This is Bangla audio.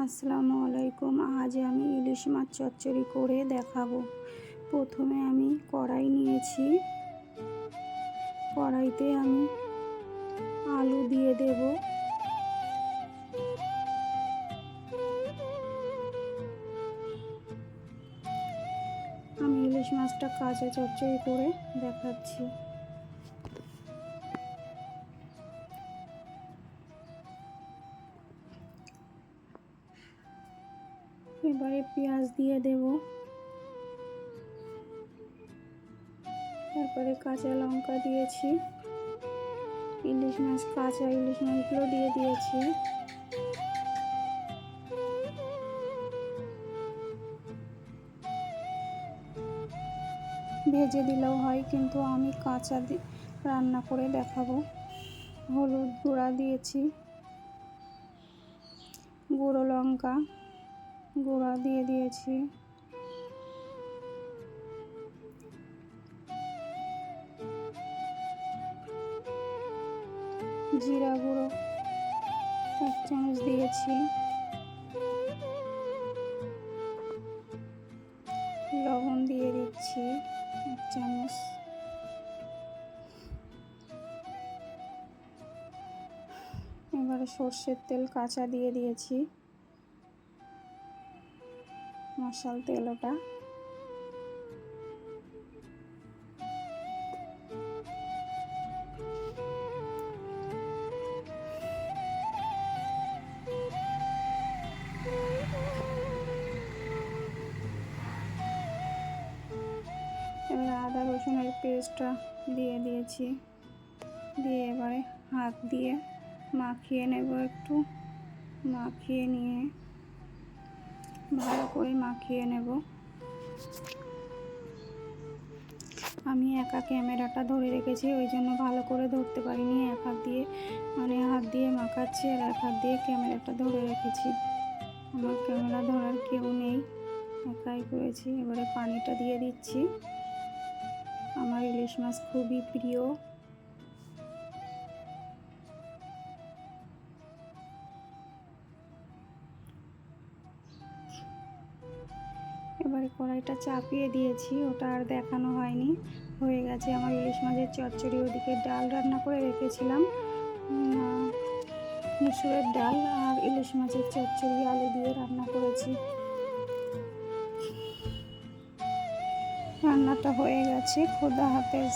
আসসালামু আলাইকুম। আজ আমি ইলিশ মাছ চচ্চড়ি করে দেখাবো। প্রথমে আমি কড়াই নিয়েছি। কড়াইতে আমি আলু দিয়ে দেব। আমি ইলিশ মাছটা কাঁচা চচ্চড়ি করে দেখাচ্ছি। এবারে পেঁয়াজ দিয়ে দেব, তারপরে কাঁচা লঙ্কা দিয়েছি, কাঁচা ইলিশ মাছগুলো দিয়ে দিয়েছি। ভেজে দিলেও হয়, কিন্তু আমি কাঁচা রান্না করে দেখাবো। হলুদ গুঁড়া দিয়েছি, গুঁড়ো লঙ্কা গুঁড়া দিয়ে দিয়েছি, জিরা গুঁড়ো 1 চামচ দিয়েছি, লবণ দিয়ে দিচ্ছি 1 চামচ, এবারে সর্ষের তেল কাঁচা দিয়ে দিয়েছি, মশাল তেল ওটা। এবারে আদা রসুনের পেস্টটা দিয়ে দিয়েছি, দিয়ে এবারে হাত দিয়ে মাখিয়ে নেব। একটু মাখিয়ে নিয়ে ভালো করে মাখিয়ে নেব। আমি একা ক্যামেরাটা ধরে রেখেছি, ওই জন্য ভালো করে ধরতে পারিনি। এক হাত দিয়ে হাত দিয়ে মাখাচ্ছি আর এক হাত দিয়ে ক্যামেরাটা ধরে রেখেছি। আমার ক্যামেরা ধরার কেউ নেই, একাই করেছি। এবারে পানিটা দিয়ে দিচ্ছি। আমার ইলিশ মাছ খুবই প্রিয়। এবারে কড়াইটা চাপিয়ে দিয়েছি, ওটা আর দেখানো হয়নি। হয়ে গেছে আমার ইলিশ মাছের চচ্চড়ি। ওদিকে ডাল রান্না করে রেখেছিলাম, মুসুরের ডাল, আর ইলিশ মাছের চচ্চড়ি আলু দিয়ে রান্না করেছি। রান্নাটা হয়ে গেছে। খোদা হাফেজ।